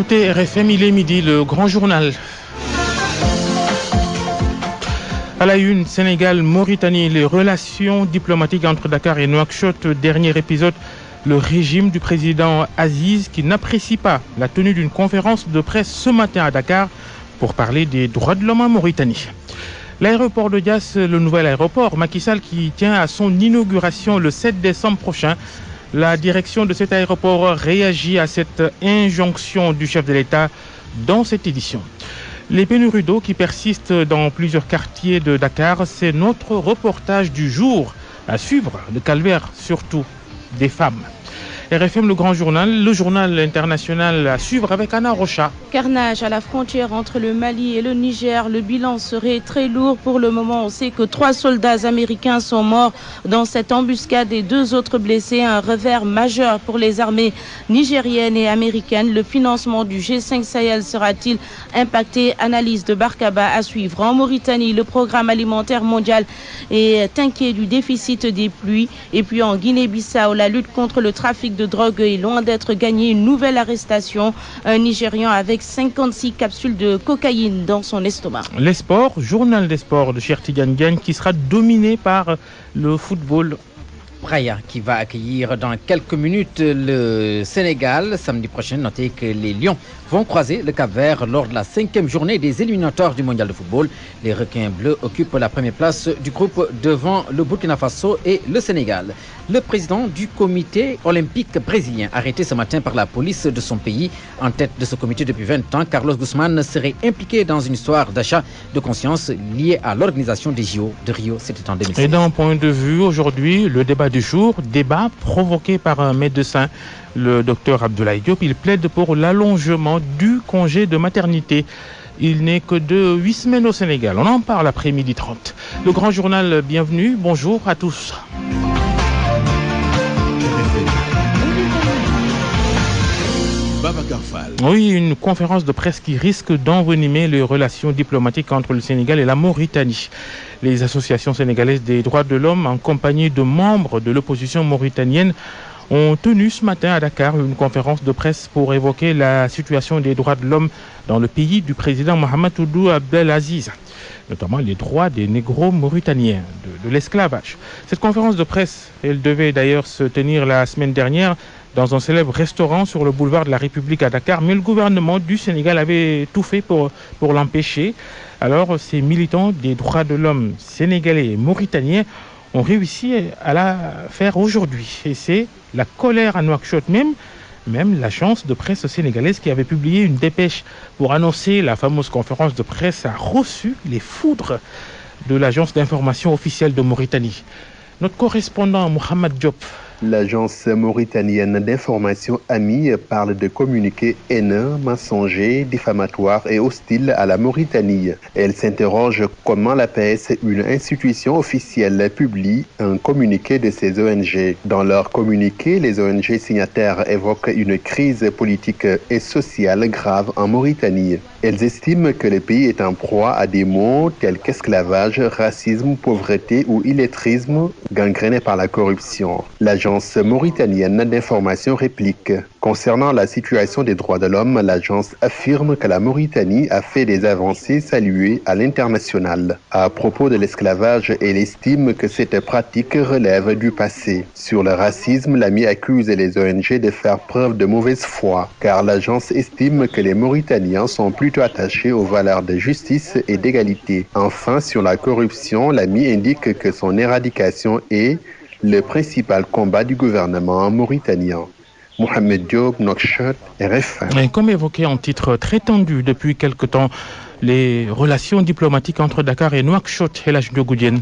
Écoutez RFM, il est midi, le grand journal. À la une, Sénégal-Mauritanie, les relations diplomatiques entre Dakar et Nouakchott. Dernier épisode, le régime du président Aziz qui n'apprécie pas la tenue d'une conférence de presse ce matin à Dakar pour parler des droits de l'homme en Mauritanie. L'aéroport de Diass, le nouvel aéroport, Macky Sall qui tient à son inauguration le 7 décembre prochain. La direction de cet aéroport réagit à cette injonction du chef de l'État dans cette édition. Les pénuries d'eau qui persistent dans plusieurs quartiers de Dakar, c'est notre reportage du jour à suivre, le calvaire surtout des femmes. RFM, le grand journal, le journal international à suivre avec Anna Rocha. Carnage à la frontière entre le Mali et le Niger. Le bilan serait très lourd pour le moment. On sait que 3 soldats américains sont morts dans cette embuscade et 2 autres blessés. Un revers majeur pour les armées nigériennes et américaines. Le financement du G5 Sahel sera-t-il impacté? Analyse de Barkaba à suivre. En Mauritanie, le programme alimentaire mondial est inquiet du déficit des pluies. Et puis en Guinée-Bissau, la lutte contre le trafic de drogue est loin d'être gagnée. Une nouvelle arrestation. Un Nigérian avec 56 capsules de cocaïne dans son estomac. Les sports, journal des sports de Cheikh Tidiane Diagne qui sera dominé par le football. Praia qui va accueillir dans quelques minutes le Sénégal. Samedi prochain, notez que les Lions vont croiser le Cap-Vert lors de la 5e journée des éliminatoires du mondial de football. Les requins bleus occupent la première place du groupe devant le Burkina Faso et le Sénégal. Le président du comité olympique brésilien, arrêté ce matin par la police de son pays, en tête de ce comité depuis 20 ans, Carlos Guzman serait impliqué dans une histoire d'achat de conscience liée à l'organisation des JO de Rio. C'était en 2016. Et d'un point de vue aujourd'hui, le débat du jour, débat provoqué par un médecin, le docteur Abdoulaye Diop. Il plaide pour l'allongement du congé de maternité. Il n'est que de 8 semaines au Sénégal. On en parle après 12h30. Le grand journal, bienvenue. Bonjour à tous. Oui, une conférence de presse qui risque d'envenimer les relations diplomatiques entre le Sénégal et la Mauritanie. Les associations sénégalaises des droits de l'homme, en compagnie de membres de l'opposition mauritanienne, ont tenu ce matin à Dakar une conférence de presse pour évoquer la situation des droits de l'homme dans le pays du président Mohamed Ould Abdelaziz, notamment les droits des négros mauritaniens, de l'esclavage. Cette conférence de presse, elle devait d'ailleurs se tenir la semaine dernière dans un célèbre restaurant sur le boulevard de la République à Dakar, mais le gouvernement du Sénégal avait tout fait pour l'empêcher. Alors, ces militants des droits de l'homme sénégalais et mauritaniens ont réussi à la faire aujourd'hui. Et c'est la colère à Nouakchott, même l'agence de presse sénégalaise qui avait publié une dépêche pour annoncer la fameuse conférence de presse a reçu les foudres de l'agence d'information officielle de Mauritanie. Notre correspondant Mohamed Diop. L'agence mauritanienne d'information AMI parle de communiqués haineux, mensongers, diffamatoires et hostiles à la Mauritanie. Elle s'interroge comment l'APS, une institution officielle, publie un communiqué de ces ONG. Dans leur communiqué, les ONG signataires évoquent une crise politique et sociale grave en Mauritanie. Elles estiment que le pays est en proie à des maux tels qu'esclavage, racisme, pauvreté ou illettrisme gangréné par la corruption. L'agence mauritanienne d'information réplique. Concernant la situation des droits de l'homme, l'agence affirme que la Mauritanie a fait des avancées saluées à l'international. À propos de l'esclavage, elle estime que cette pratique relève du passé. Sur le racisme, l'AMI accuse les ONG de faire preuve de mauvaise foi, car l'agence estime que les Mauritaniens sont plutôt attachés aux valeurs de justice et d'égalité. Enfin, sur la corruption, l'AMI indique que son éradication est le principal combat du gouvernement mauritanien. Mohamed Diop, Nouakchott, RFM. Comme évoqué en titre très tendu depuis quelque temps, les relations diplomatiques entre Dakar et Nouakchott et la Goudienne.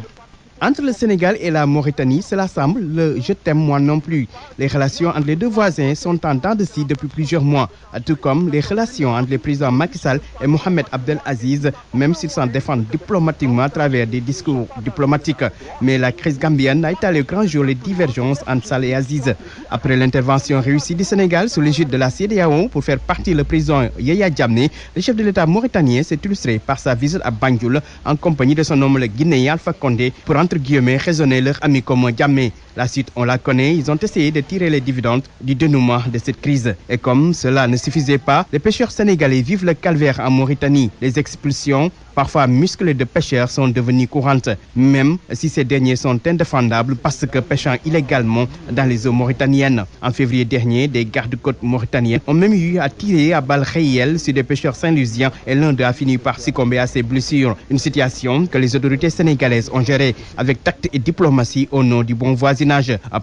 Entre le Sénégal et la Mauritanie, cela semble le « je t'aime moi non plus ». Les relations entre les deux voisins sont en dents de scie depuis plusieurs mois, tout comme les relations entre les présidents Macky Sall et Mohamed Abdelaziz, même s'ils s'en défendent diplomatiquement à travers des discours diplomatiques. Mais la crise gambienne a étalé au grand jour les divergences entre Sall et Aziz. Après l'intervention réussie du Sénégal sous l'égide de la CEDEAO pour faire partir le président Yaya Jammeh, le chef de l'État mauritanien s'est illustré par sa visite à Banjul en compagnie de son homologue guinéen Alpha Condé pour entre guillemets, raisonner leurs amis comme Diamé. La suite, on la connaît, ils ont essayé de tirer les dividendes du dénouement de cette crise. Et comme cela ne suffisait pas, les pêcheurs sénégalais vivent le calvaire en Mauritanie. Les expulsions, parfois musclées de pêcheurs, sont devenues courantes, même si ces derniers sont indéfendables parce que pêchant illégalement dans les eaux mauritaniennes. En février dernier, des gardes-côtes mauritaniens ont même eu à tirer à balles réelles sur des pêcheurs saint-lusiens et l'un d'eux a fini par succomber à ses blessures. Une situation que les autorités sénégalaises ont gérée avec tact et diplomatie au nom du bon voisinage.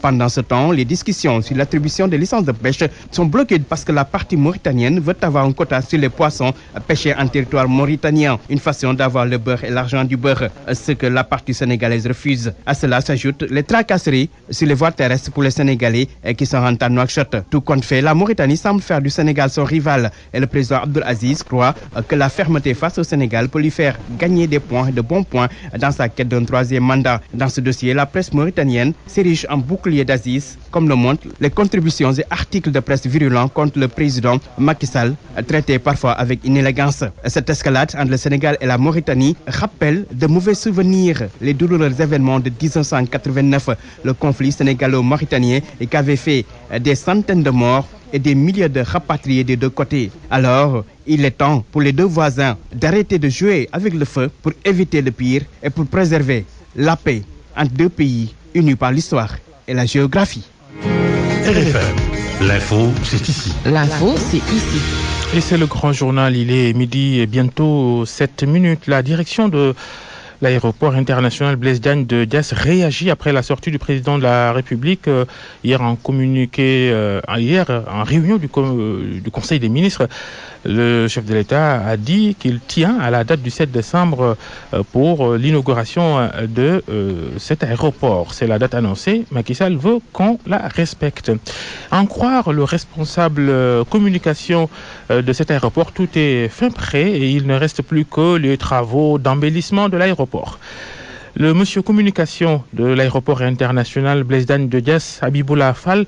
Pendant ce temps, les discussions sur l'attribution des licences de pêche sont bloquées parce que la partie mauritanienne veut avoir un quota sur les poissons pêchés en territoire mauritanien. Une façon d'avoir le beurre et l'argent du beurre, ce que la partie sénégalaise refuse. À cela s'ajoutent les tracasseries sur les voies terrestres pour les Sénégalais qui se rendent à Nouakchott. Tout compte fait, la Mauritanie semble faire du Sénégal son rival et le président Abdoul Aziz croit que la fermeté face au Sénégal peut lui faire gagner des points, de bons points dans sa quête d'un troisième mandat. Dans ce dossier, la presse mauritanienne s'érige en bouclier d'Aziz, comme le montrent les contributions et articles de presse virulents contre le président Macky Sall, traités parfois avec inélégance. Cette escalade entre le Sénégal et la Mauritanie rappelle de mauvais souvenirs, les douloureux événements de 1989, le conflit sénégalo-mauritanien qui avait fait des centaines de morts et des milliers de rapatriés des deux côtés. Alors, il est temps pour les deux voisins d'arrêter de jouer avec le feu pour éviter le pire et pour préserver la paix entre deux pays unis par l'histoire et la géographie. RFM, l'info, c'est ici. L'info, c'est ici. Et c'est le grand journal, il est midi et bientôt 7 minutes. La direction de l'aéroport international Blaise Diagne de Diass réagit après la sortie du président de la République hier en réunion du Conseil des ministres. Le chef de l'État a dit qu'il tient à la date du 7 décembre pour l'inauguration de cet aéroport. C'est la date annoncée. Macky Sall veut qu'on la respecte. À en croire le responsable communication de cet aéroport, tout est fin prêt et il ne reste plus que les travaux d'embellissement de l'aéroport. Le monsieur communication de l'aéroport international Blaise Diagne de Diass, Habiboula Fall,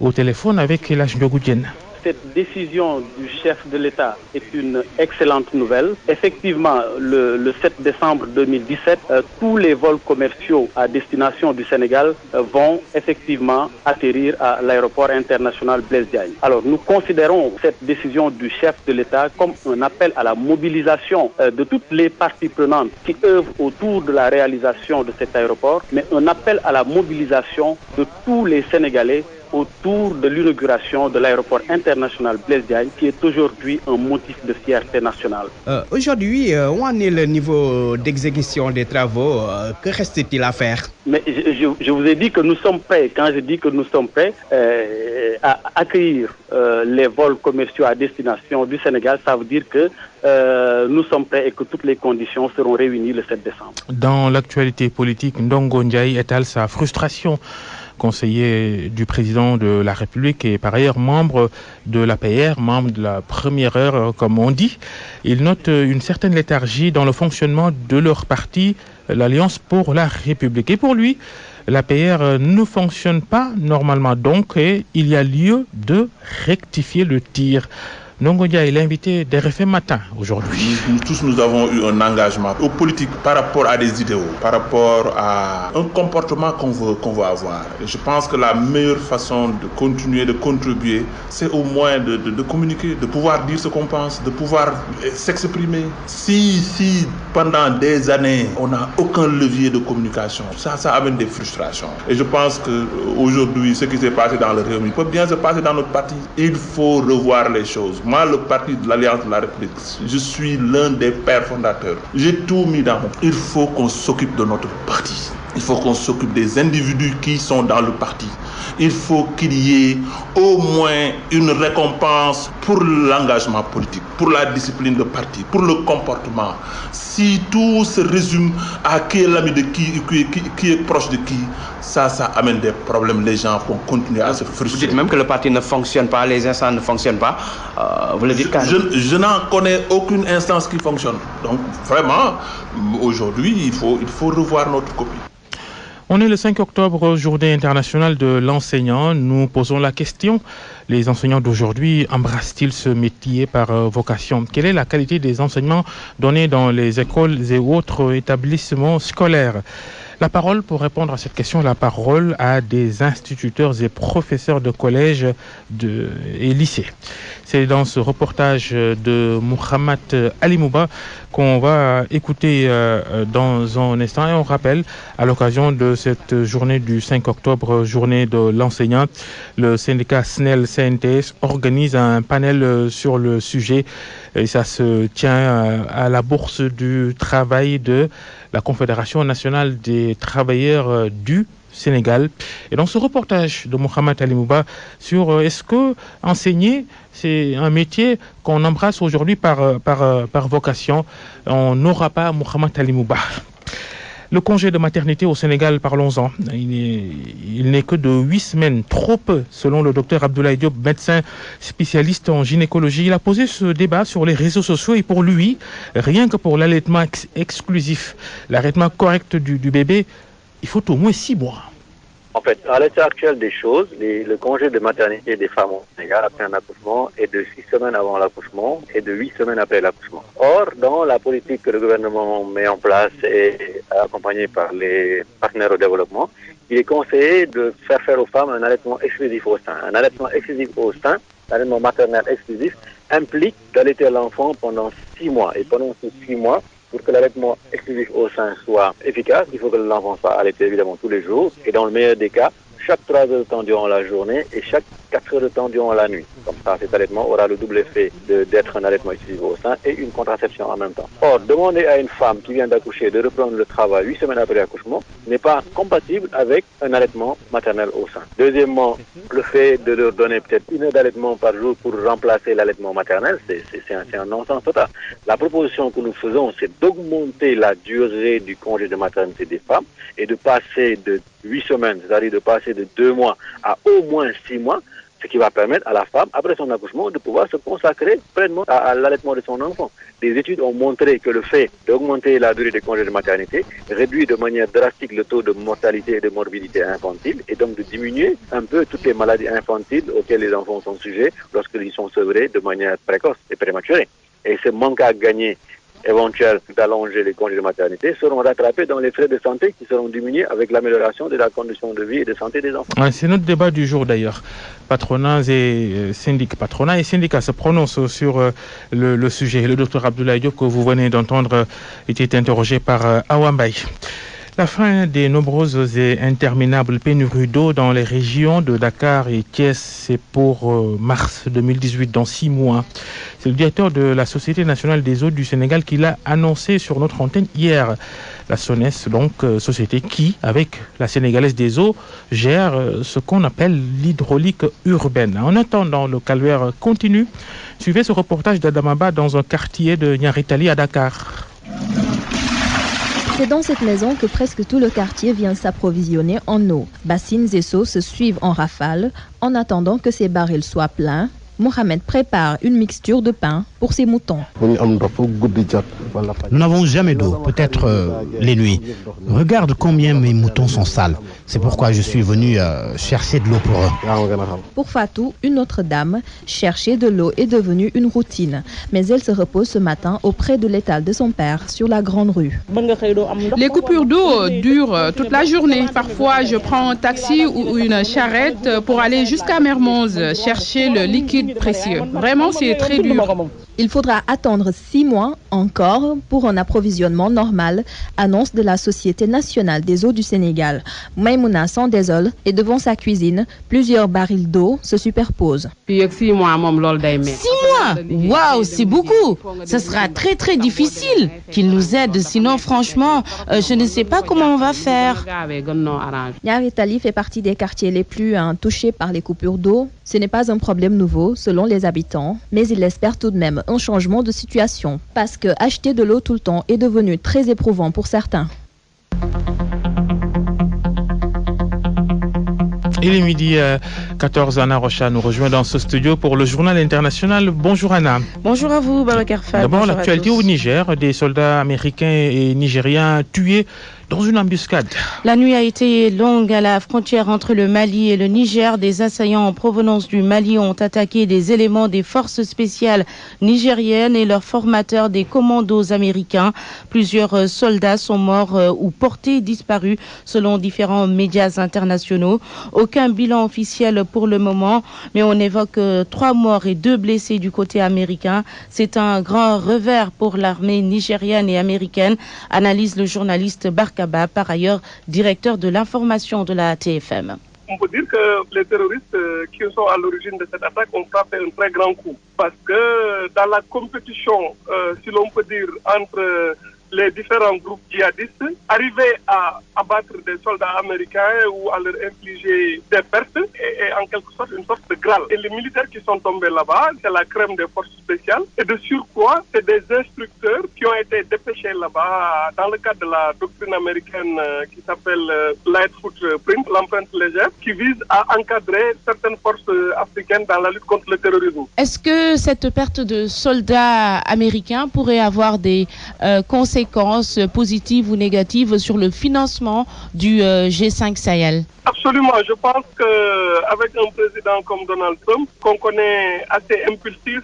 au téléphone avec El Hadj Ndiogou Diène. Cette décision du chef de l'État est une excellente nouvelle. Effectivement, le 7 décembre 2017, tous les vols commerciaux à destination du Sénégal vont effectivement atterrir à l'aéroport international Blaise Diagne. Alors, nous considérons cette décision du chef de l'État comme un appel à la mobilisation de toutes les parties prenantes qui œuvrent autour de la réalisation de cet aéroport, mais un appel à la mobilisation de tous les Sénégalais autour de l'inauguration de l'aéroport international Blaise Diagne, qui est aujourd'hui un motif de fierté nationale. Aujourd'hui, où en est le niveau d'exécution des travaux? Que reste-t-il à faire? Mais je vous ai dit que nous sommes prêts. Quand je dis que nous sommes prêts à accueillir les vols commerciaux à destination du Sénégal, ça veut dire que nous sommes prêts et que toutes les conditions seront réunies le 7 décembre. Dans l'actualité politique, Ndongo Ndiaye étale sa frustration. Conseiller du président de la République et par ailleurs membre de l'APR, membre de la première heure comme on dit. Il note une certaine léthargie dans le fonctionnement de leur parti, l'Alliance pour la République. Et pour lui, l'APR ne fonctionne pas normalement donc et il y a lieu de rectifier le tir. Ndongo Ndiaye est l'invité d'RFM Matin aujourd'hui. Nous tous, nous avons eu un engagement aux politiques par rapport à des idéaux, par rapport à un comportement qu'on veut avoir. Et je pense que la meilleure façon de continuer, de contribuer, c'est au moins de communiquer, de pouvoir dire ce qu'on pense, de pouvoir s'exprimer. Si pendant des années, on n'a aucun levier de communication, ça amène des frustrations. Et je pense qu'aujourd'hui, ce qui s'est passé dans le Rewmi peut bien se passer dans notre parti. Il faut revoir les choses. Moi, le parti de l'Alliance de la République, je suis l'un des pères fondateurs. J'ai tout mis dans mon... Il faut qu'on s'occupe de notre parti. Il faut qu'on s'occupe des individus qui sont dans le parti. Il faut qu'il y ait au moins une récompense pour l'engagement politique, pour la discipline de parti, pour le comportement. Si tout se résume à qui est l'ami de qui est proche de qui, ça amène des problèmes. Les gens vont continuer à se frustrer. Vous dites même que le parti ne fonctionne pas, les instances ne fonctionnent pas. Vous le dites quand même. Je n'en connais aucune instance qui fonctionne. Donc vraiment, aujourd'hui, il faut revoir notre copie. On est le 5 octobre, journée internationale de l'enseignant. Nous posons la question, les enseignants d'aujourd'hui embrassent-ils ce métier par vocation? Quelle est la qualité des enseignements donnés dans les écoles et autres établissements scolaires? La parole, pour répondre à cette question, la parole à des instituteurs et professeurs de collège et lycées. C'est dans ce reportage de Mohamed Ali Mouba qu'on va écouter dans un instant. Et on rappelle, à l'occasion de cette journée du 5 octobre, journée de l'enseignant, le syndicat SNEL-CNTS organise un panel sur le sujet. Et ça se tient à la Bourse du travail de la Confédération nationale des travailleurs du Sénégal. Et dans ce reportage de Mohamed Ali Mouba sur est-ce que enseigner, c'est un métier qu'on embrasse aujourd'hui par vocation, on n'aura pas Mohamed Ali Mouba. Le congé de maternité au Sénégal, parlons-en. Il n'est que de 8 semaines, trop peu, selon le docteur Abdoulaye Diop, médecin spécialiste en gynécologie. Il a posé ce débat sur les réseaux sociaux et pour lui, rien que pour l'allaitement exclusif, l'allaitement correct du bébé, il faut au moins 6 mois. En fait, à l'état actuel des choses, le congé de maternité des femmes au Sénégal après un accouchement est de 6 semaines avant l'accouchement et de 8 semaines après l'accouchement. Or, dans la politique que le gouvernement met en place et accompagné par les partenaires au développement, il est conseillé de faire aux femmes un allaitement exclusif au sein. Un allaitement exclusif au sein, l'allaitement maternel exclusif, implique d'allaiter l'enfant pendant 6 mois. Et pendant ces 6 mois, pour que l'allaitement exclusif au sein soit efficace, il faut que l'enfant soit allaité évidemment tous les jours. Et dans le meilleur des cas, chaque 3 heures de temps durant la journée et chaque 4 heures de temps durant la nuit. Comme ça, cet allaitement aura le double effet d'être un allaitement exclusif au sein et une contraception en même temps. Or, demander à une femme qui vient d'accoucher de reprendre le travail 8 semaines après l'accouchement n'est pas compatible avec un allaitement maternel au sein. Deuxièmement, le fait de leur donner peut-être 1 heure d'allaitement par jour pour remplacer l'allaitement maternel, c'est un non-sens total. La proposition que nous faisons, c'est d'augmenter la durée du congé de maternité des femmes et de passer de 8 semaines, c'est-à-dire de passer de 2 mois à au moins 6 mois, ce qui va permettre à la femme, après son accouchement, de pouvoir se consacrer pleinement à l'allaitement de son enfant. Des études ont montré que le fait d'augmenter la durée des congés de maternité réduit de manière drastique le taux de mortalité et de morbidité infantile et donc de diminuer un peu toutes les maladies infantiles auxquelles les enfants sont sujets lorsqu'ils sont sevrés de manière précoce et prématurée. Et ce manque à gagner éventuel d'allonger les congés de maternité seront rattrapés dans les frais de santé qui seront diminués avec l'amélioration de la condition de vie et de santé des enfants. Ouais, c'est notre débat du jour d'ailleurs. Patronat et syndicats se prononcent sur le sujet. Le docteur Abdoulaye Diop que vous venez d'entendre était interrogé par Awambay. La fin des nombreuses et interminables pénuries d'eau dans les régions de Dakar et Thiès, c'est pour mars 2018, dans 6 mois. C'est le directeur de la Société nationale des eaux du Sénégal qui l'a annoncé sur notre antenne hier. La SONES, donc, société qui, avec la Sénégalaise des eaux, gère ce qu'on appelle l'hydraulique urbaine. En attendant, le calvaire continue. Suivez ce reportage d'Adamaba dans un quartier de Nyaritali à Dakar. C'est dans cette maison que presque tout le quartier vient s'approvisionner en eau. Bassines et seaux se suivent en rafale. En attendant que ces barils soient pleins, Mohamed prépare une mixture de pain pour ses moutons. Nous n'avons jamais d'eau, peut-être les nuits. Regarde combien mes moutons sont sales. C'est pourquoi je suis venu chercher de l'eau pour eux. Pour Fatou, une autre dame, chercher de l'eau est devenu une routine. Mais elle se repose ce matin auprès de l'étal de son père sur la grande rue. Les coupures d'eau durent toute la journée. Parfois, je prends un taxi ou une charrette pour aller jusqu'à Mermoz chercher le liquide précieux. Vraiment, c'est très dur. Il faudra attendre 6 mois encore pour un approvisionnement normal, annonce de la Société nationale des eaux du Sénégal. Maïmouna s'en désole et devant sa cuisine, plusieurs barils d'eau se superposent. 6 mois? Waouh, c'est beaucoup. Ce sera très très difficile qu'il nous aide. Sinon, franchement, je ne sais pas comment on va faire. Nyaritali fait partie des quartiers les plus touchés par les coupures d'eau. Ce n'est pas un problème nouveau selon les habitants, mais il espère tout de même un changement de situation parce que acheter de l'eau tout le temps est devenu très éprouvant pour certains. Il est midi 14, Anna Rocha nous rejoint dans ce studio pour le journal international. Bonjour Anna. Bonjour à vous, Babacar Fall. D'abord, l'actualité au Niger, des soldats américains et nigériens tués dans une embuscade. La nuit a été longue à la frontière entre le Mali et le Niger. Des assaillants en provenance du Mali ont attaqué des éléments des forces spéciales nigériennes et leurs formateurs des commandos américains. Plusieurs soldats sont morts ou portés disparus selon différents médias internationaux. Aucun bilan officiel pour le moment, mais on évoque 3 morts et 2 blessés du côté américain. C'est un grand revers pour l'armée nigérienne et américaine, analyse le journaliste Barkaba, par ailleurs directeur de l'information de la TFM. On peut dire que les terroristes qui sont à l'origine de cette attaque ont frappé un très grand coup. Parce que dans la compétition, si l'on peut dire, entre les différents groupes djihadistes, arriver à abattre des soldats américains ou à leur infliger des pertes est en quelque sorte une sorte de Graal. Et les militaires qui sont tombés là-bas, c'est la crème des forces spéciales. Et de surcroît, c'est des instructeurs qui ont été dépêchés là-bas dans le cadre de la doctrine américaine qui s'appelle Light Footprint, l'empreinte légère, qui vise à encadrer certaines forces africaines dans la lutte contre le terrorisme. Est-ce que cette perte de soldats américains pourrait avoir des conséquences positives ou négatives sur le financement du G5 Sahel? Absolument. Je pense qu'avec un président comme Donald Trump, qu'on connaît assez impulsif,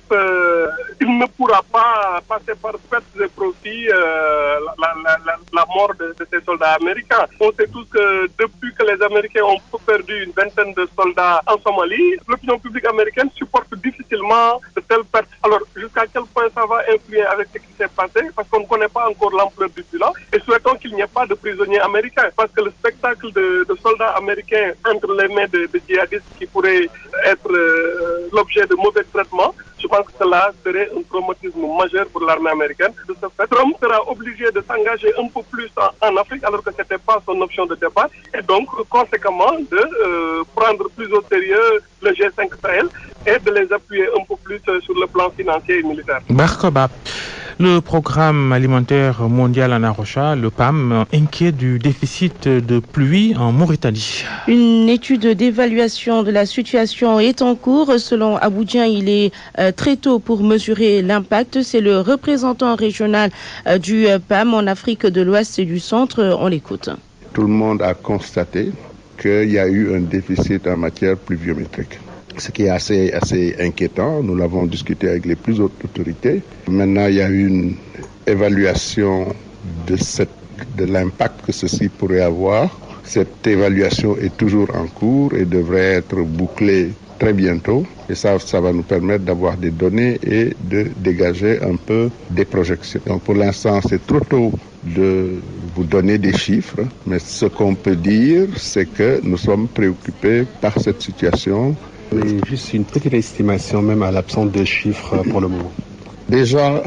il ne pourra pas passer par pertes et profits la mort de ces soldats américains. On sait tous que depuis que les Américains ont perdu une vingtaine de soldats en Somalie, l'opinion publique américaine supporte difficilement de telles pertes. Alors, jusqu'à quel point ça va influer avec ce qui s'est passé? Parce qu'on ne connaît pas encore l'ampleur du bilan. Et souhaitons qu'il n'y ait pas de prisonniers américains. Parce que le spectacle de soldats américains entre les mains de djihadistes qui pourraient être l'objet de mauvais traitements, je pense que cela serait un traumatisme majeur pour l'armée américaine. De ce fait, Trump sera obligé de s'engager un peu plus en Afrique alors que ce n'était pas son option de départ et donc conséquemment de prendre plus au sérieux le G5 Sahel et de les appuyer un peu plus sur le plan financier et militaire. Barkaba. Le programme alimentaire mondial en Arusha, le PAM, inquiet du déficit de pluie en Mauritanie. Une étude d'évaluation de la situation est en cours. Selon Aboudjan, il est très tôt pour mesurer l'impact. C'est le représentant régional du PAM en Afrique de l'Ouest et du Centre. On l'écoute. Tout le monde a constaté qu'il y a eu un déficit en matière pluviométrique. Ce qui est assez inquiétant. Nous l'avons discuté avec les plus hautes autorités. Maintenant, il y a une évaluation de l'impact que ceci pourrait avoir. Cette évaluation est toujours en cours et devrait être bouclée très bientôt. Et ça va nous permettre d'avoir des données et de dégager un peu des projections. Donc pour l'instant, c'est trop tôt de vous donner des chiffres, mais ce qu'on peut dire, c'est que nous sommes préoccupés par cette situation. Juste une petite estimation, même à l'absence de chiffres pour le moment. Déjà,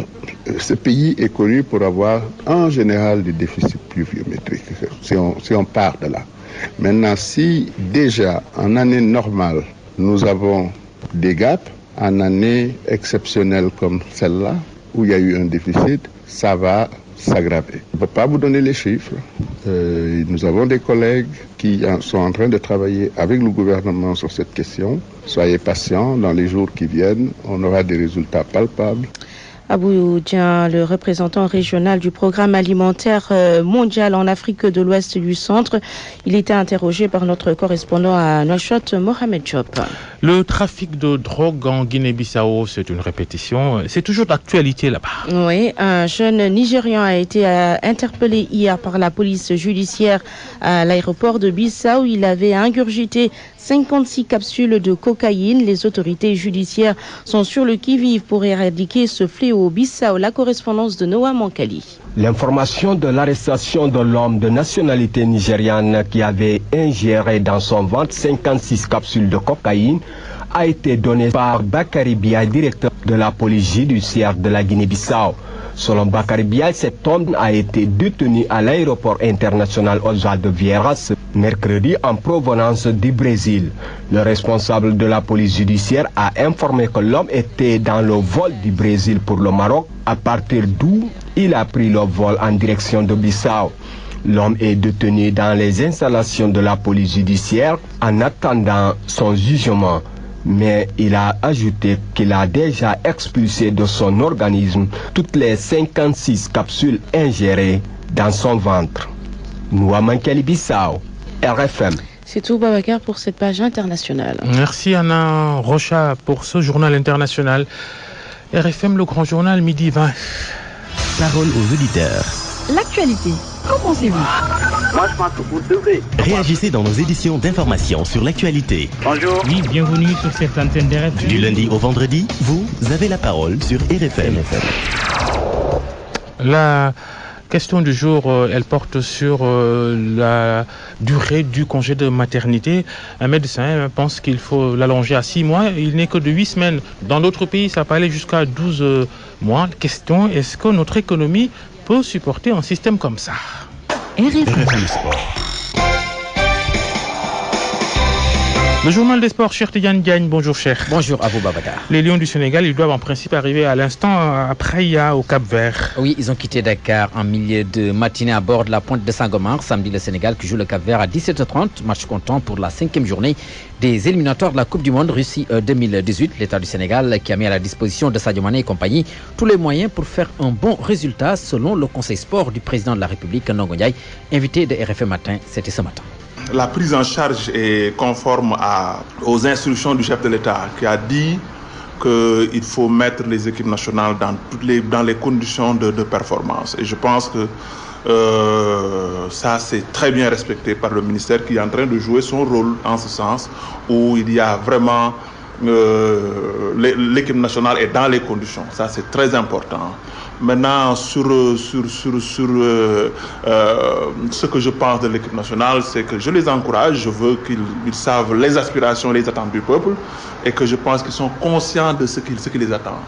ce pays est connu pour avoir en général des déficits pluviométriques, si on part de là. Maintenant, si déjà en année normale, nous avons des gaps, en année exceptionnelle comme celle-là, où il y a eu un déficit, ça va s'aggraver. Je ne peux pas vous donner les chiffres. Nous avons des collègues qui sont en train de travailler avec le gouvernement sur cette question. Soyez patients, dans les jours qui viennent, on aura des résultats palpables. Aboudjan, le représentant régional du programme alimentaire mondial en Afrique de l'Ouest et du Centre. Il était interrogé par notre correspondant à Nouakchott, Mohamed Diop. Le trafic de drogue en Guinée-Bissau, c'est une répétition. C'est toujours d'actualité là-bas. Oui, un jeune Nigérian a été interpellé hier par la police judiciaire à l'aéroport de Bissau. Il avait ingurgité 56 capsules de cocaïne. Les autorités judiciaires sont sur le qui-vive pour éradiquer ce fléau au Bissau. La correspondance de Noah Mankali. L'information de l'arrestation de l'homme de nationalité nigériane qui avait ingéré dans son ventre 56 capsules de cocaïne a été donnée par Bakary Biaye, directeur de la police judiciaire de la Guinée-Bissau. Selon Bakary Biaye, cet homme a été détenu à l'aéroport international Oswald de Vieira ce mercredi en provenance du Brésil. Le responsable de la police judiciaire a informé que l'homme était dans le vol du Brésil pour le Maroc, à partir d'où il a pris le vol en direction de Bissau. L'homme est détenu dans les installations de la police judiciaire en attendant son jugement. Mais il a ajouté qu'il a déjà expulsé de son organisme toutes les 56 capsules ingérées dans son ventre. Nouamankeli Bissau, RFM. C'est tout, Babacar, pour cette page internationale. Merci Anna Rocha pour ce journal international. RFM, le grand journal, midi 20. Parole aux auditeurs. L'actualité, qu'en pensez-vous? Moi, je pense que vous devez. Réagissez dans nos éditions d'information sur l'actualité. Bonjour. Oui, bienvenue sur cette antenne d'RFM. Du lundi au vendredi, vous avez la parole sur RFM. La question du jour, elle porte sur la durée du congé de maternité. Un médecin pense qu'il faut l'allonger à 6 mois. Il n'est que de 8 semaines. Dans d'autres pays, ça peut aller jusqu'à 12 mois. Question, est-ce que notre économie peut supporter un système comme ça? RFM Sport. Le journal des sports, cher Tidiane Diagne, bonjour cher. Bonjour à vous Babacar. Les Lions du Sénégal, ils doivent en principe arriver à l'instant à Praia, au Cap-Vert. Oui, ils ont quitté Dakar en milieu de matinée à bord de la pointe de Sangomar. Samedi, le Sénégal qui joue le Cap-Vert à 17h30, match comptant pour la 5e journée des éliminatoires de la Coupe du Monde Russie 2018. L'État du Sénégal qui a mis à la disposition de Sadio Mané et compagnie tous les moyens pour faire un bon résultat selon le Conseil sport du président de la République, Ndongo Ndiaye, invité de RFM Matin, c'était ce matin. La prise en charge est conforme aux instructions du chef de l'État qui a dit qu'il faut mettre les équipes nationales dans les conditions de performance. Et je pense que ça, c'est très bien respecté par le ministère qui est en train de jouer son rôle en ce sens, où il y a vraiment l'équipe nationale est dans les conditions. Ça, c'est très important. Maintenant, sur ce que je pense de l'équipe nationale, c'est que je les encourage, je veux qu'ils savent les aspirations, les attentes du peuple, et que je pense qu'ils sont conscients de ce qui les attend.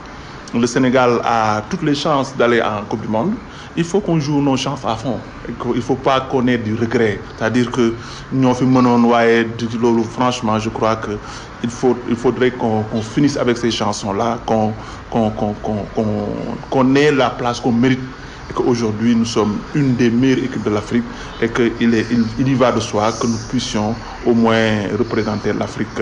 Le Sénégal a toutes les chances d'aller en Coupe du Monde. Il faut qu'on joue nos chances à fond. Il ne faut pas qu'on ait du regret. C'est-à-dire que nous avons franchement, je crois qu'il faudrait qu'on finisse avec ces chansons-là, qu'on ait la place qu'on mérite. Et qu'aujourd'hui, nous sommes une des meilleures équipes de l'Afrique et qu'il y va de soi que nous puissions au moins représenter l'Afrique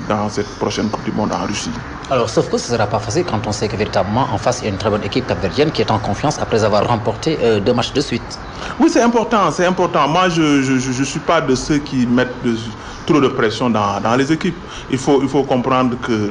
dans cette prochaine Coupe du Monde en Russie. Alors, sauf que ce ne sera pas facile quand on sait que véritablement en face, il y a une très bonne équipe capverdienne qui est en confiance après avoir remporté 2 matchs de suite. Oui, c'est important, c'est important. Moi, je suis pas de ceux qui mettent trop de pression dans les équipes. Il faut comprendre que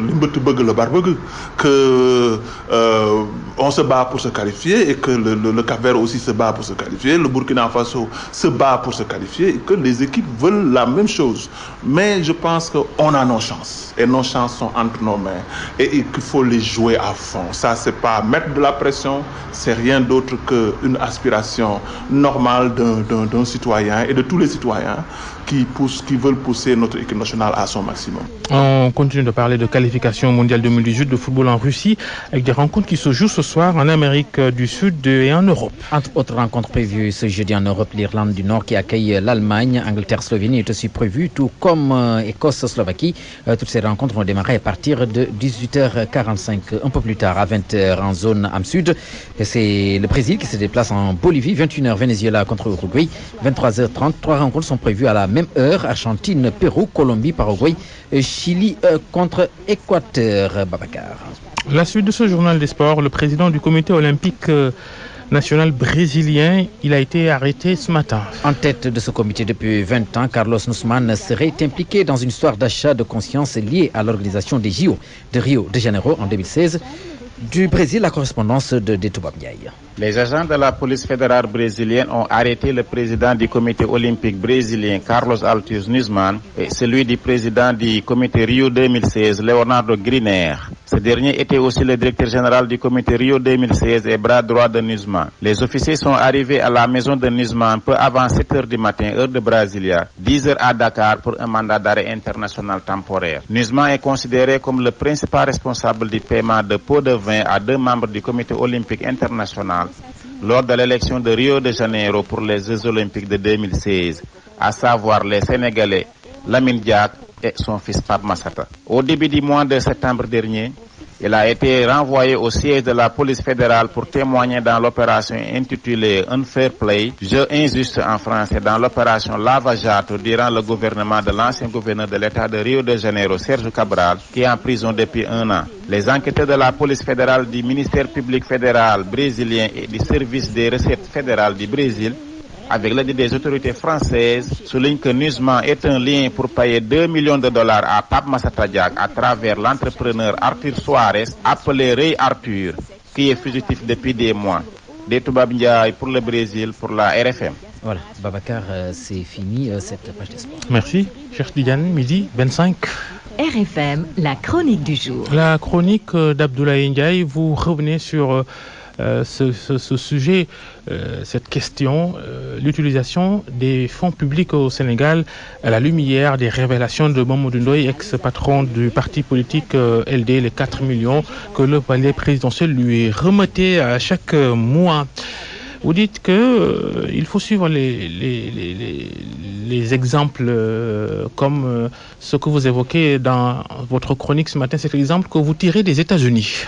on se bat pour se qualifier et que le Cap-Vert aussi se bat pour se qualifier, le Burkina Faso se bat pour se qualifier et que les équipes veulent la même chose. Mais je pense qu'on a nos chances et nos chances sont entre nos mains et qu'il faut les jouer à fond. Ça, c'est pas mettre de la pression, c'est rien d'autre qu'une aspiration normale d'un citoyen et de tous les citoyens qui veulent pousser notre équipe nationale à son maximum. On continue de parler de qualification mondiale 2018 de football en Russie avec des rencontres qui se jouent ce soir en Amérique du Sud et en Europe. Entre autres rencontres prévues ce jeudi en Europe, l'Irlande du Nord qui accueille l'Allemagne, Angleterre-Slovénie est aussi prévue, tout comme Écosse-Slovaquie. Toutes ces rencontres vont démarrer à partir de 18h45, un peu plus tard à 20h en zone Am Sud. C'est le Brésil qui se déplace en Bolivie, 21h Venezuela contre Uruguay, 23h30. 3 rencontres sont prévues à la même heure, Argentine, Pérou, Colombie, Paraguay, Chili contre Équateur. Babacar. La suite de ce journal des sports, le président du comité olympique national brésilien, il a été arrêté ce matin. En tête de ce comité depuis 20 ans, Carlos Nussmann serait impliqué dans une histoire d'achat de conscience liée à l'organisation des JO de Rio de Janeiro en 2016. Du Brésil, la correspondance de Détouba Ndiaye. Les agents de la police fédérale brésilienne ont arrêté le président du comité olympique brésilien Carlos Altius Nussmann et celui du président du comité Rio 2016 Leonardo Griner. Ce dernier était aussi le directeur général du comité Rio 2016 et bras droit de Nussmann. Les officiers sont arrivés à la maison de Nussmann peu avant 7h du matin, heure de Brasilia, 10h à Dakar pour un mandat d'arrêt international temporaire. Nussmann est considéré comme le principal responsable du paiement de pots de vin à 2 membres du comité olympique international lors de l'élection de Rio de Janeiro pour les Jeux olympiques de 2016, à savoir les Sénégalais Lamine Diack et son fils Pape Massata. Au début du mois de septembre dernier, il a été renvoyé au siège de la police fédérale pour témoigner dans l'opération intitulée Unfair Play, jeu injuste en français, dans l'opération Lava Jato durant le gouvernement de l'ancien gouverneur de l'État de Rio de Janeiro, Sérgio Cabral, qui est en prison depuis 1 an. Les enquêteurs de la police fédérale, du ministère public fédéral brésilien et du service des recettes fédérales du Brésil avec l'aide des autorités françaises, souligne que Nusman est un lien pour payer 2 millions de dollars à Pape Massata Diack à travers l'entrepreneur Arthur Suarez, appelé Ray Arthur, qui est fugitif depuis des mois. Des Toubab Ndiaye pour le Brésil, pour la RFM. Voilà, Babacar, c'est fini cette page de sport. Merci, cher Diane, midi 25. RFM, la chronique du jour. La chronique d'Abdoulaye Ndiaye, vous revenez sur ce sujet, cette question, l'utilisation des fonds publics au Sénégal à la lumière des révélations de Mamadou Ndoye, ex-patron du parti politique LD, les 4 millions que le palais présidentiel lui remettait à chaque mois. Vous dites qu'il faut suivre les exemples comme ce que vous évoquez dans votre chronique ce matin, cet exemple que vous tirez des États-Unis.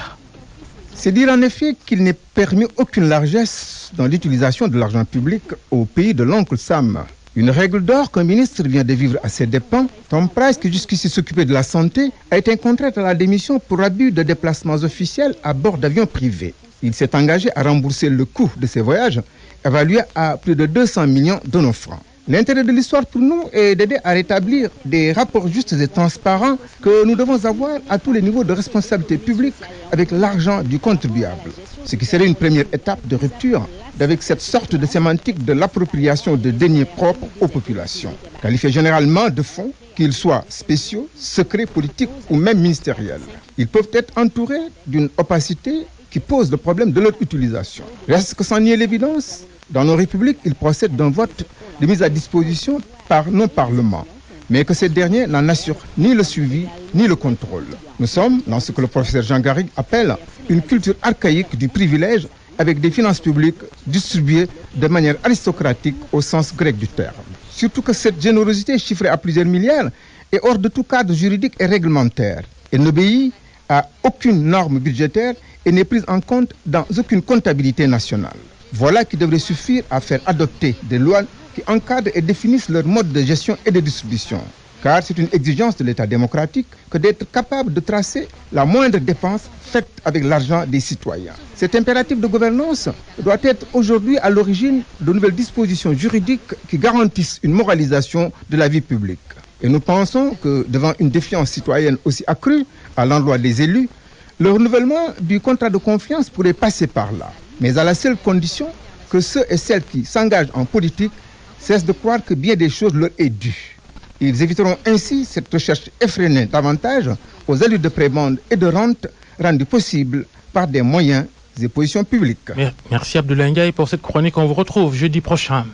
C'est dire en effet qu'il n'est permis aucune largesse dans l'utilisation de l'argent public au pays de l'oncle Sam. Une règle d'or qu'un ministre vient de vivre à ses dépens. Tom Price, qui jusqu'ici s'occupait de la santé, a été contraint à la démission pour abus de déplacements officiels à bord d'avions privés. Il s'est engagé à rembourser le coût de ses voyages, évalué à plus de 200 millions de nos francs. L'intérêt de l'histoire pour nous est d'aider à rétablir des rapports justes et transparents que nous devons avoir à tous les niveaux de responsabilité publique avec l'argent du contribuable. Ce qui serait une première étape de rupture avec cette sorte de sémantique de l'appropriation de deniers propres aux populations. Qualifiés généralement de fonds, qu'ils soient spéciaux, secrets, politiques ou même ministériels. Ils peuvent être entourés d'une opacité qui pose le problème de leur utilisation. Reste que sans nier l'évidence, dans nos républiques, ils procèdent d'un vote de mise à disposition par nos parlements, mais que ces derniers n'en assurent ni le suivi ni le contrôle. Nous sommes dans ce que le professeur Jean Garrigue appelle une culture archaïque du privilège avec des finances publiques distribuées de manière aristocratique au sens grec du terme. Surtout que cette générosité chiffrée à plusieurs milliards est hors de tout cadre juridique et réglementaire. Elle n'obéit à aucune norme budgétaire et n'est prise en compte dans aucune comptabilité nationale. Voilà qui devrait suffire à faire adopter des lois qui encadrent et définissent leur mode de gestion et de distribution. Car c'est une exigence de l'État démocratique que d'être capable de tracer la moindre dépense faite avec l'argent des citoyens. Cet impératif de gouvernance doit être aujourd'hui à l'origine de nouvelles dispositions juridiques qui garantissent une moralisation de la vie publique. Et nous pensons que devant une défiance citoyenne aussi accrue à l'endroit des élus, le renouvellement du contrat de confiance pourrait passer par là, mais à la seule condition que ceux et celles qui s'engagent en politique cessent de croire que bien des choses leur est dû. Ils éviteront ainsi cette recherche effrénée d'avantages aux allures de prébende et de rente rendues possibles par des moyens et positions publiques. Merci Abdoulaye Ndiaye pour cette chronique. On vous retrouve jeudi prochain.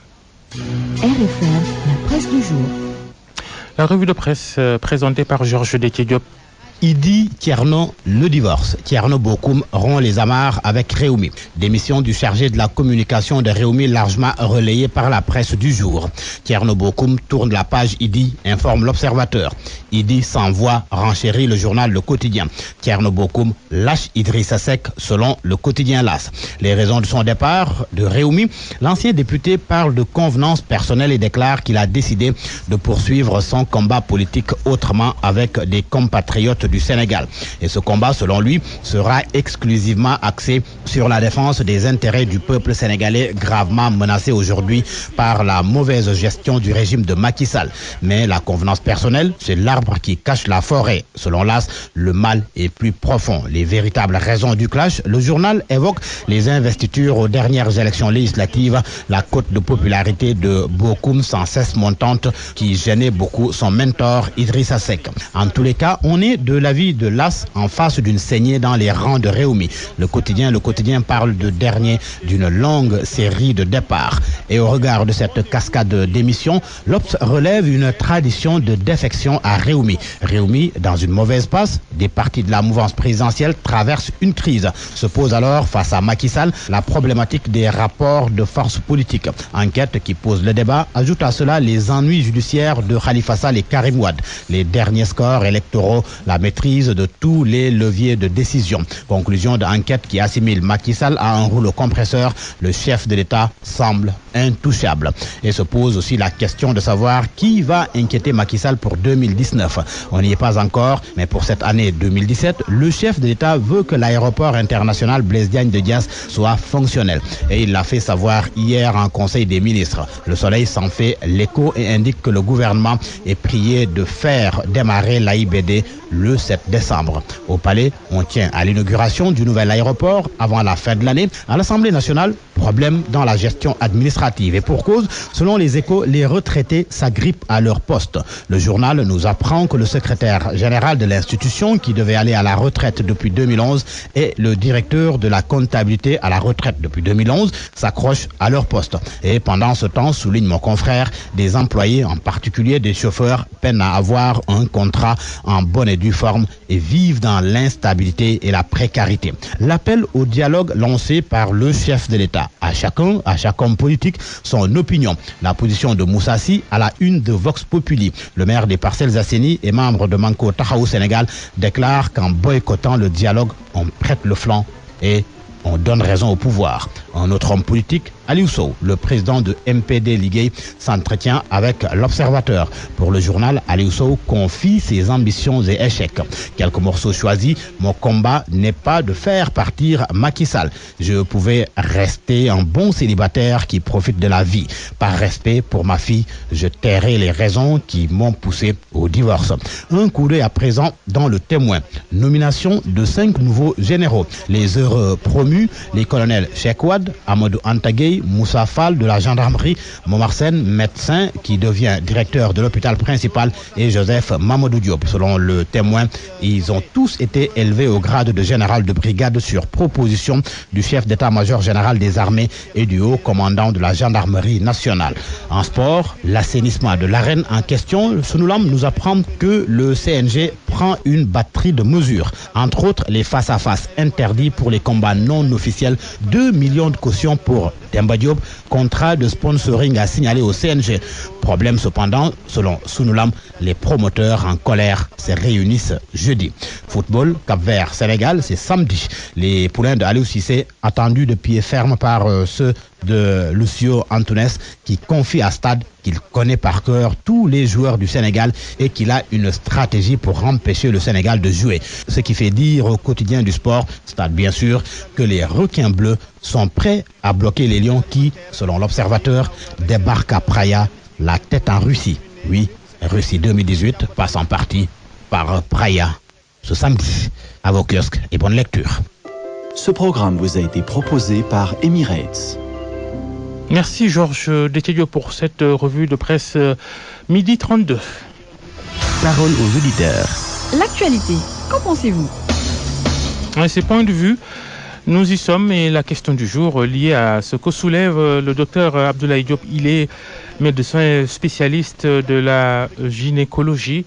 RFM, la presse du jour. La revue de presse présentée par Georges Déthié Diop. Idi Thierno, le divorce. Thierno Bokoum rompt les amarres avec Réumi. Démission du chargé de la communication de Réumi largement relayée par la presse du jour. Thierno Bokoum tourne la page Idi, informe l'Observateur. Idi s'envoie, renchérit le journal Le Quotidien. Thierno Bokoum lâche Idrissa Seck selon le quotidien LAS. Les raisons de son départ de Réumi, l'ancien député parle de convenance personnelle et déclare qu'il a décidé de poursuivre son combat politique autrement avec des compatriotes du Sénégal. Et ce combat, selon lui, sera exclusivement axé sur la défense des intérêts du peuple sénégalais gravement menacé aujourd'hui par la mauvaise gestion du régime de Macky Sall. Mais la convenance personnelle, c'est l'arbre qui cache la forêt. Selon l'AS, le mal est plus profond. Les véritables raisons du clash, le journal évoque les investitures aux dernières élections législatives, la cote de popularité de Bokoum sans cesse montante qui gênait beaucoup son mentor Idrissa Seck. En tous les cas, on est de l'avis de l'AS en face d'une saignée dans les rangs de Réumi. Le quotidien parle de dernier d'une longue série de départs. Et au regard de cette cascade d'émissions, l'Obs relève une tradition de défection à Réumi. Réumi, dans une mauvaise passe, des partis de la mouvance présidentielle traversent une crise. Se pose alors, face à Macky Sall, la problématique des rapports de force politique. Enquête qui pose le débat, ajoute à cela les ennuis judiciaires de Khalifa Sall et Karim Wade. Les derniers scores électoraux, la maîtrise de tous les leviers de décision. Conclusion d'enquête qui assimile Macky Sall à un rouleau compresseur. Le chef de l'État semble intouchable. Et se pose aussi la question de savoir qui va inquiéter Macky Sall pour 2019. On n'y est pas encore, mais pour cette année 2017, le chef de l'État veut que l'aéroport international Blaise Diagne de Diass soit fonctionnel. Et il l'a fait savoir hier en Conseil des ministres. Le Soleil s'en fait l'écho et indique que le gouvernement est prié de faire démarrer l'AIBD le 7 décembre. Au Palais, on tient à l'inauguration du nouvel aéroport avant la fin de l'année. À l'Assemblée nationale, problème dans la gestion administrative. Et pour cause, selon les Échos, les retraités s'agrippent à leur poste. Le journal nous apprend que le secrétaire général de l'institution, qui devait aller à la retraite depuis 2011, et le directeur de la comptabilité à la retraite depuis 2011, s'accrochent à leur poste. Et pendant ce temps, souligne mon confrère, des employés, en particulier des chauffeurs, peinent à avoir un contrat en bonne et due forme et vivent dans l'instabilité et la précarité. L'appel au dialogue lancé par le chef de l'État. À chaque homme politique, son opinion. La position de Moussassi à la une de Vox Populi. Le maire des Parcelles Assainies et membre de Manko Tahaou Sénégal déclare qu'en boycottant le dialogue, on prête le flanc et on donne raison au pouvoir. Un autre homme politique, Aliou Sow, le président de MPD Ligue, s'entretient avec l'Observateur. Pour le journal, Aliou Sow confie ses ambitions et échecs. Quelques morceaux choisis. Mon combat n'est pas de faire partir Macky Sall. Je pouvais rester un bon célibataire qui profite de la vie. Par respect pour ma fille, je tairai les raisons qui m'ont poussé au divorce. Un coup d'œil à présent dans le Témoin. Nomination de 5 nouveaux généraux. Les heureux promus, les colonels Cheikh Wade, Amadou Antagay, Moussa Fall de la gendarmerie, Momar Sen, médecin qui devient directeur de l'hôpital principal, et Joseph Mamadou Diop. Selon le Témoin, ils ont tous été élevés au grade de général de brigade sur proposition du chef d'état-major général des armées et du haut commandant de la gendarmerie nationale. En sport, l'assainissement de l'arène en question, Sunulam nous apprend que le CNG prend une batterie de mesures. Entre autres, les face-à-face interdits pour les combats non officiels, 2 millions de cautions pour Demba Diop, contrat de sponsoring à signaler au CNG. Problème cependant, selon Sunulam, les promoteurs en colère se réunissent jeudi. Football, Cap-Vert, Sénégal, c'est samedi. Les poulains de Aliou Cissé, attendus de pied ferme par ceux de Lucio Antunes, qui confie à Stade qu'il connaît par cœur tous les joueurs du Sénégal et qu'il a une stratégie pour empêcher le Sénégal de jouer. Ce qui fait dire au quotidien du sport, Stade bien sûr, que les requins bleus sont prêts à bloquer les lions qui, selon l'Observateur, débarquent à Praia, la tête en Russie. Oui, Russie 2018 passe en partie par Praia ce samedi. À vos kiosques et bonne lecture. Ce programme vous a été proposé par Emirates. Merci Georges Déthié pour cette revue de presse midi 32. Parole aux auditeurs. L'actualité, qu'en pensez-vous? À ces points de vue, nous y sommes et la question du jour liée à ce que soulève le docteur Abdoulaye Diop. Il est médecin spécialiste de la gynécologie.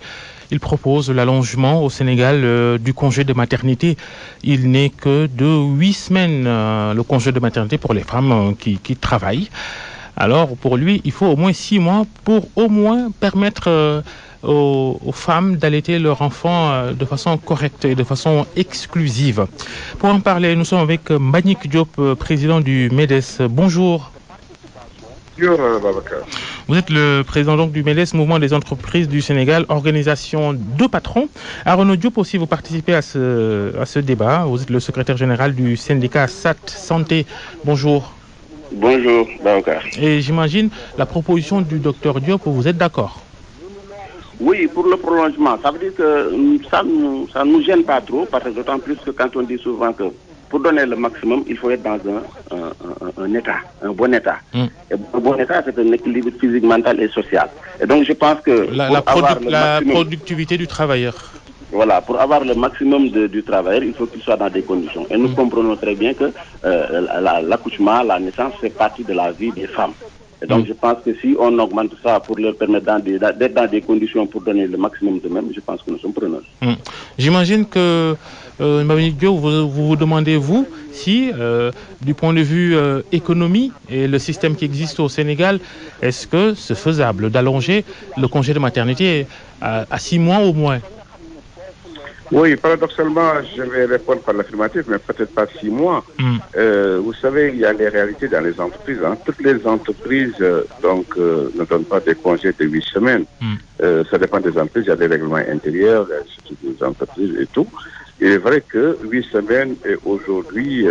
Il propose l'allongement au Sénégal du congé de maternité. Il n'est que de 8 semaines, le congé de maternité pour les femmes qui travaillent. Alors, pour lui, il faut au moins 6 mois pour au moins permettre aux femmes d'allaiter leur enfant de façon correcte et de façon exclusive. Pour en parler, nous sommes avec Mbagnick Diop, président du MEDES. Bonjour. Bonjour, Babacar. Vous êtes le président donc du MEDES, Mouvement des entreprises du Sénégal, organisation de patrons. Arnaud Diop aussi, vous participez à ce débat. Vous êtes le secrétaire général du syndicat SAT Santé. Bonjour. Bonjour, Babacar. Et j'imagine la proposition du docteur Diop, vous êtes d'accord? Oui, pour le prolongement, ça veut dire que ça ne nous gêne pas trop, parce que d'autant plus que quand on dit souvent que pour donner le maximum, il faut être dans un état, un bon état. Et un bon état, c'est un équilibre physique, mental et social. Et donc je pense que la productivité du travailleur. Voilà, pour avoir le maximum du travailleur, il faut qu'il soit dans des conditions. Et nous comprenons très bien que l'accouchement, la naissance fait partie de la vie des femmes. Et donc je pense que si on augmente ça pour leur permettre d'être dans des conditions pour donner le maximum d'eux-mêmes, je pense que nous sommes preneurs. J'imagine que vous vous demandez, vous, si, du point de vue économie et le système qui existe au Sénégal, est-ce que c'est faisable d'allonger le congé de maternité à 6 mois au moins? Oui, paradoxalement, je vais répondre par l'affirmative, mais peut-être pas 6 mois. Vous savez, il y a les réalités dans les entreprises. Toutes les entreprises ne donnent pas des congés de 8 semaines. Ça dépend des entreprises, il y a des règlements intérieurs, des entreprises et tout. Il est vrai que 8 semaines est aujourd'hui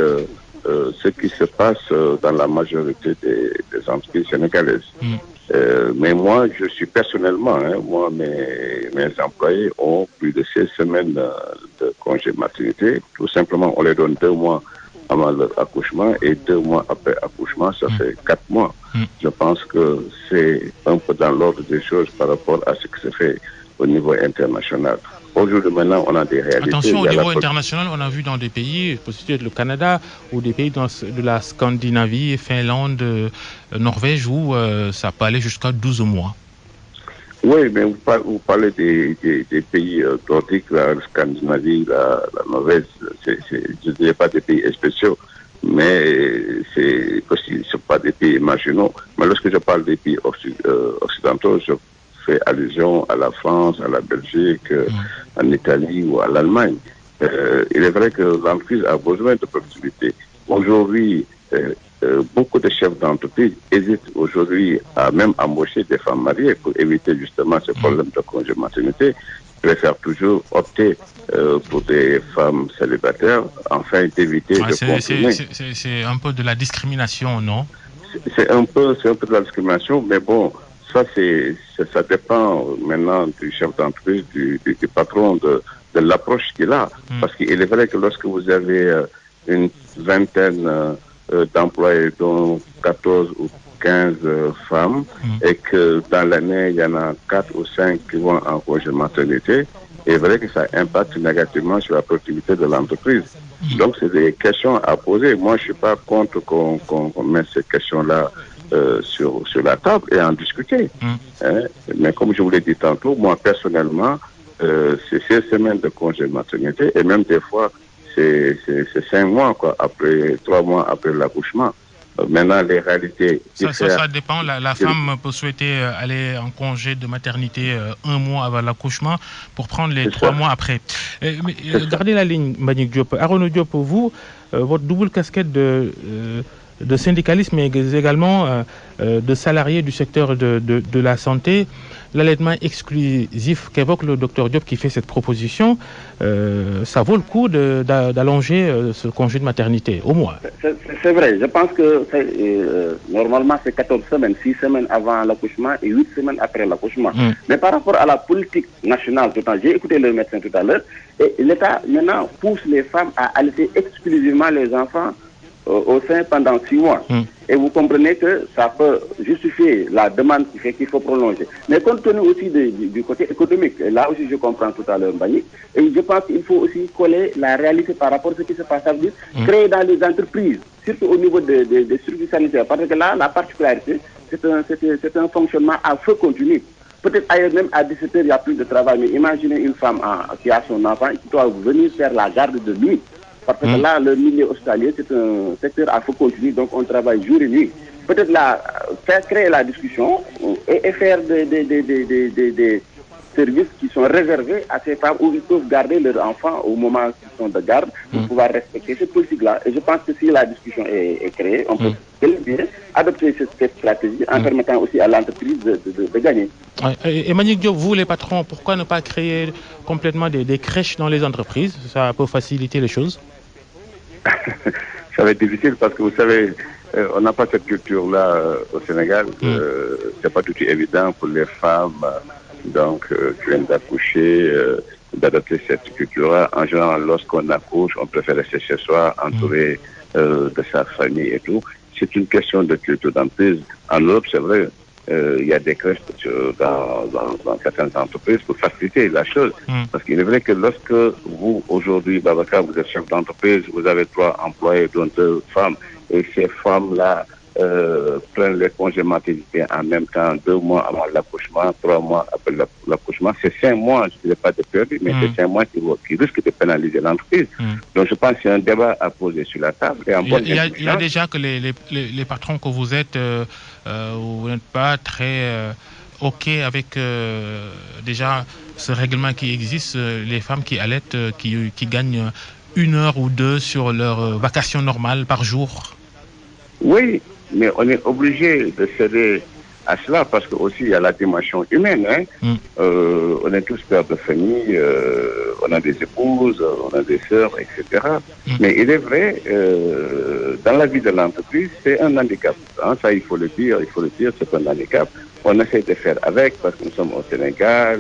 ce qui se passe dans la majorité des entreprises sénégalaises. Mais moi, je suis personnellement, mes employés ont plus de 16 semaines de congé maternité. Tout simplement, on les donne 2 mois avant l'accouchement et 2 mois après accouchement, ça fait 4 mois. Je pense que c'est un peu dans l'ordre des choses par rapport à ce qui se fait au niveau international. Aujourd'hui, maintenant, on a des réalités. Attention, au niveau international, on a vu dans des pays, pour citer le Canada, ou des pays de la Scandinavie, Finlande, Norvège, où ça peut aller jusqu'à 12 mois. Oui, mais vous parlez des pays nordiques, la Scandinavie, la Norvège, je ne dirais pas des pays spéciaux, mais ce ne sont pas des pays marginaux. Mais lorsque je parle des pays occidentaux, je fais allusion à la France, à la Belgique, en Italie ou à l'Allemagne. Il est vrai que l'entreprise a besoin de productivité. Aujourd'hui, beaucoup de chefs d'entreprise hésitent aujourd'hui à même embaucher des femmes mariées pour éviter justement ce problème de congé maternité. Ils préfèrent toujours opter pour des femmes célibataires afin d'éviter de confiner. C'est un peu de la discrimination, non? C'est un peu de la discrimination, mais bon, ça dépend maintenant du chef d'entreprise, du patron, de l'approche qu'il a. Parce qu'il est vrai que lorsque vous avez une vingtaine d'employés, dont 14 ou 15 femmes, et que dans l'année, il y en a 4 ou 5 qui vont en congé maternité, il est vrai que ça impacte négativement sur la productivité de l'entreprise. Donc, c'est des questions à poser. Moi, je ne suis pas contre qu'on mette ces questions-là sur la table et en discuter. Mais comme je vous l'ai dit tantôt, moi, personnellement, c'est 16 semaines de congé maternité, et même des fois, c'est 5 mois, après 3 mois après l'accouchement. Maintenant, les réalités... Ça dépend. La femme peut souhaiter aller en congé de maternité 1 mois avant l'accouchement pour prendre les 3 mois après. Mais gardez la ligne, Mbagnick Diop. Arona Diop, vous, votre double casquette de syndicalisme, mais également de salariés du secteur de la santé, l'allaitement exclusif qu'évoque le docteur Diop qui fait cette proposition, ça vaut le coup d'allonger ce congé de maternité, au moins. C'est vrai, je pense que normalement c'est 14 semaines, 6 semaines avant l'accouchement et 8 semaines après l'accouchement. Mais par rapport à la politique nationale, j'ai écouté le médecin tout à l'heure, et l'État maintenant pousse les femmes à allaiter exclusivement les enfants au sein pendant 6 mois. Et vous comprenez que ça peut justifier la demande qui fait qu'il faut prolonger. Mais compte tenu aussi du côté économique, et là aussi je comprends tout à l'heure Mbagnick, et je pense qu'il faut aussi coller la réalité par rapport à ce qui se passe, ça veut dire créer dans les entreprises, surtout au niveau des services sanitaires, parce que là, la particularité, c'est un fonctionnement à feu continu. Peut-être ailleurs même à 17h, il n'y a plus de travail, mais imaginez une femme qui a son enfant qui doit venir faire la garde de nuit. Parce que là, le milieu hospitalier, c'est un secteur à feu continu, donc on travaille jour et nuit. Peut-être là, faire créer la discussion et faire des services qui sont réservés à ces femmes où ils peuvent garder leurs enfants au moment où ils sont de garde pour pouvoir respecter cette politique-là. Et je pense que si la discussion est créée, on peut bien adopter cette stratégie en permettant aussi à l'entreprise de gagner. Et Mbagnick Diop, vous les patrons, pourquoi ne pas créer complètement des crèches dans les entreprises? Ça peut faciliter les choses. Ça va être difficile parce que vous savez, on n'a pas cette culture-là au Sénégal. C'est pas du tout évident pour les femmes qui viennent d'accoucher d'adopter cette culture-là. En général, lorsqu'on accouche, on préfère rester chez soi, entouré de sa famille et tout. C'est une question de culture d'entreprise. En Europe, c'est vrai, il y a des crèches dans certaines entreprises pour faciliter la chose. Parce qu'il est vrai que lorsque vous, aujourd'hui, Babacar, vous êtes chef d'entreprise, vous avez 3 employés, dont 2 femmes, et ces femmes-là prennent les congés maternité en même temps, 2 mois avant l'accouchement, 3 mois après l'accouchement. C'est 5 mois, je ne dirais pas de perdu, mais c'est 5 mois qui risquent de pénaliser l'entreprise. Donc je pense qu'il y a un débat à poser sur la table. Et il y a déjà que les patrons que vous êtes, vous n'êtes pas très OK avec déjà ce règlement qui existe, les femmes qui allaitent, qui gagnent 1 heure ou 2 sur leur vacation normale par jour? Oui, mais on est obligé de céder à cela parce que aussi il y a la dimension humaine. On est tous pères de famille, on a des épouses, on a des sœurs, etc. Mais il est vrai, dans la vie de l'entreprise, c'est un handicap. Ça, il faut le dire, c'est un handicap. On essaie de faire avec parce que nous sommes au Sénégal.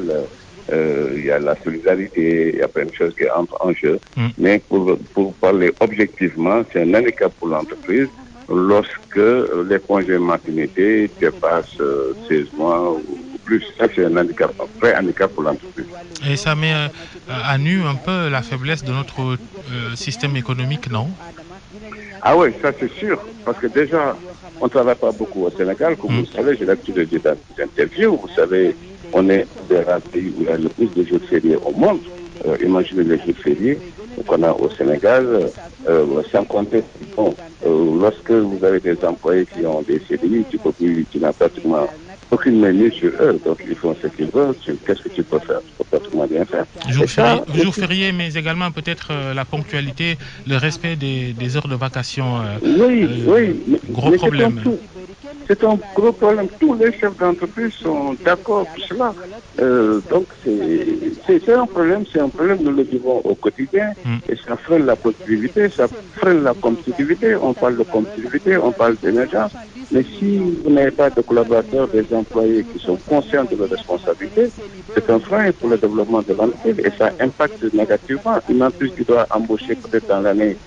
Il y a la solidarité, il y a plein de choses qui entrent en jeu. Mais pour parler objectivement, c'est un handicap pour l'entreprise lorsque les congés maternité dépassent 16 mois ou plus. Ça, c'est un handicap, un vrai handicap pour l'entreprise. Et ça met à nu un peu la faiblesse de notre système économique, non? Ah oui, ça c'est sûr. Parce que déjà, on ne travaille pas beaucoup au Sénégal. Comme vous savez, j'ai l'habitude de dire dans des interviews. Vous savez, on est des rares pays où il y a le plus de jours fériés au monde. Imaginez les jours fériés qu'on a au Sénégal, sans compter, lorsque vous avez des employés qui ont des CDI, tu n'as pratiquement aucune manie sur eux, donc ils font ce qu'ils veulent. Qu'est-ce que tu peux faire? Tu peux pratiquement rien faire. Jour férié, mais également peut-être la ponctualité, le respect des heures de vacation. Oui, gros problème. C'est un gros problème. Tous les chefs d'entreprise sont d'accord pour cela. Donc c'est un problème, nous le vivons au quotidien et ça freine la productivité, ça freine la compétitivité. On parle de compétitivité, on parle d'émergence. Mais si vous n'avez pas de collaborateurs, des employés qui sont conscients de leurs responsabilités, c'est un frein pour le développement de l'entreprise et ça impacte négativement. Une entreprise qui doit embaucher peut-être dans l'année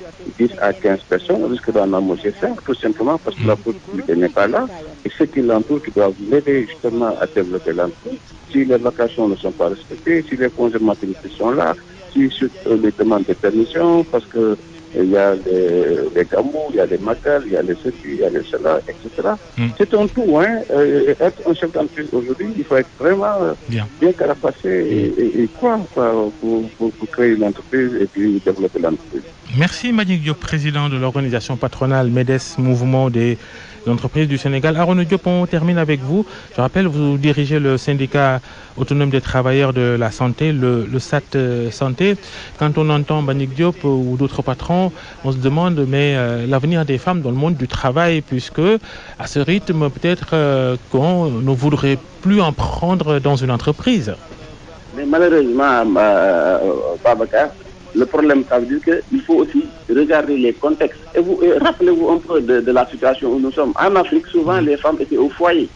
10 à 15 personnes risque d'en embaucher 5, tout simplement parce que la productivité n'est pas là. Et ceux qui l'entourent, qui doivent l'aider justement à développer l'entreprise. Si les vacations ne sont pas respectées, si les congés de maternité sont là, si les demandes de permission, parce que il y a les gamous, il y a les macales, il y a les ceci, il y a les cela, etc. C'est un tout, être un chef d'entreprise aujourd'hui, il faut être vraiment bien carapacé et quoi pour créer une entreprise et puis développer l'entreprise. Merci Mbagnick Diop, président de l'organisation patronale MEDES, Mouvement des entreprises du Sénégal. Arona Diop, on termine avec vous. Je rappelle, vous dirigez le syndicat autonome des travailleurs de la santé, le SAT Santé. Quand on entend Mbagnick Diop ou d'autres patrons, on se demande mais l'avenir des femmes dans le monde du travail, puisque à ce rythme, peut-être qu'on ne voudrait plus en prendre dans une entreprise. Mais malheureusement, Babacar, le problème, ça veut dire qu'il faut aussi regarder les contextes. Et rappelez-vous un peu de la situation où nous sommes. En Afrique, souvent, les femmes étaient au foyer.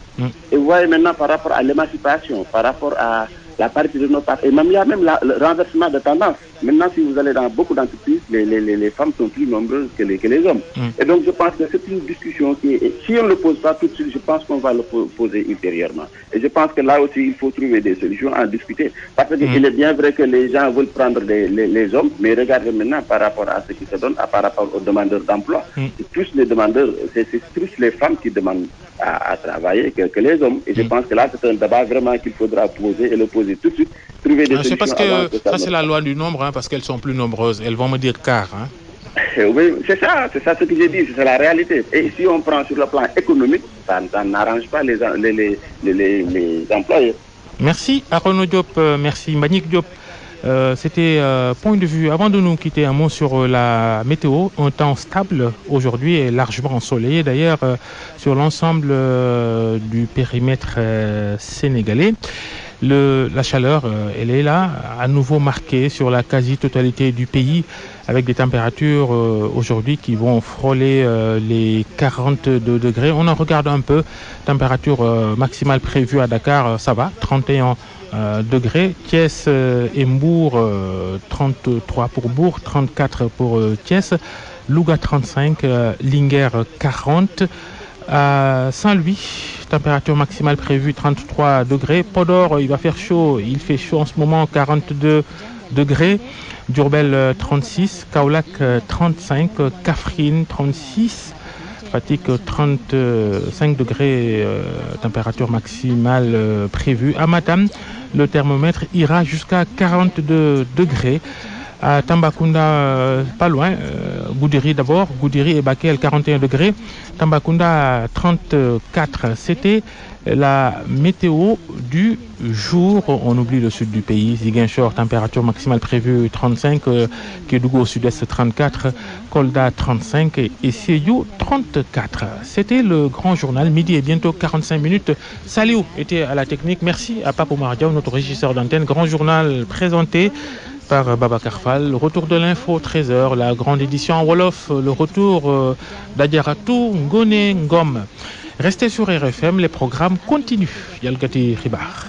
Et vous voyez maintenant par rapport à l'émancipation, par rapport à la parité de nos parts, et même il y a même le renversement de tendance. Maintenant, si vous allez dans beaucoup d'entreprises, les femmes sont plus nombreuses que les hommes. Et donc, je pense que c'est une discussion qui si on ne le pose pas tout de suite, je pense qu'on va le poser ultérieurement. Et je pense que là aussi, il faut trouver des solutions à discuter. Parce qu'il est bien vrai que les gens veulent prendre les hommes, mais regardez maintenant par rapport à ce qui se donne, par rapport aux demandeurs d'emploi. C'est plus les demandeurs, c'est plus les femmes qui demandent à travailler que les hommes. Et je pense que là, c'est un débat vraiment qu'il faudra poser et le poser tout de suite. Trouver des solutions. C'est parce que ça, c'est la loi du nombre, parce qu'elles sont plus nombreuses. Elles vont me dire quart. Oui, c'est ça ce que j'ai dit, c'est la réalité. Et si on prend sur le plan économique, ça n'arrange pas les employés. Merci Arona Diop, merci Mbagnick Diop. C'était point de vue. Avant de nous quitter, un mot sur la météo. Un temps stable aujourd'hui et largement ensoleillé d'ailleurs sur l'ensemble du périmètre sénégalais. La chaleur, elle est là, à nouveau marquée sur la quasi-totalité du pays, avec des températures aujourd'hui qui vont frôler les 42 degrés. On en regarde un peu. Température maximale prévue à Dakar, ça va, 31 degrés. Thiès et Mbour, 33 pour Bourg, 34 pour Thiès. Louga, 35, Linguère, 40. À Saint-Louis, température maximale prévue 33 degrés. Podor, il va faire chaud. Il fait chaud en ce moment, 42 degrés. Diourbel, 36. Kaolack, 35. Kaffrine, 36. Fatick, 35 degrés. Température maximale prévue. À Matam, le thermomètre ira jusqu'à 42 degrés. À Tambacounda, pas loin, Goudiri d'abord, Goudiri et Bakel 41 degrés, Tambacounda 34. C'était la météo du jour. On oublie le sud du pays. Ziguinchor, température maximale prévue 35, Kédougou au sud-est 34, Kolda 35 et Sédhiou 34. C'était le grand journal, midi et bientôt 45 minutes. Saliou était à la technique. Merci à Papo Mardiaw, notre régisseur d'antenne. Grand journal présenté par Babacar Fall. Le retour de l'info 13h, la grande édition en Wolof, le retour d'Adiaratou Ngone Ngom. Restez sur RFM, les programmes continuent. Yalgati Ribar.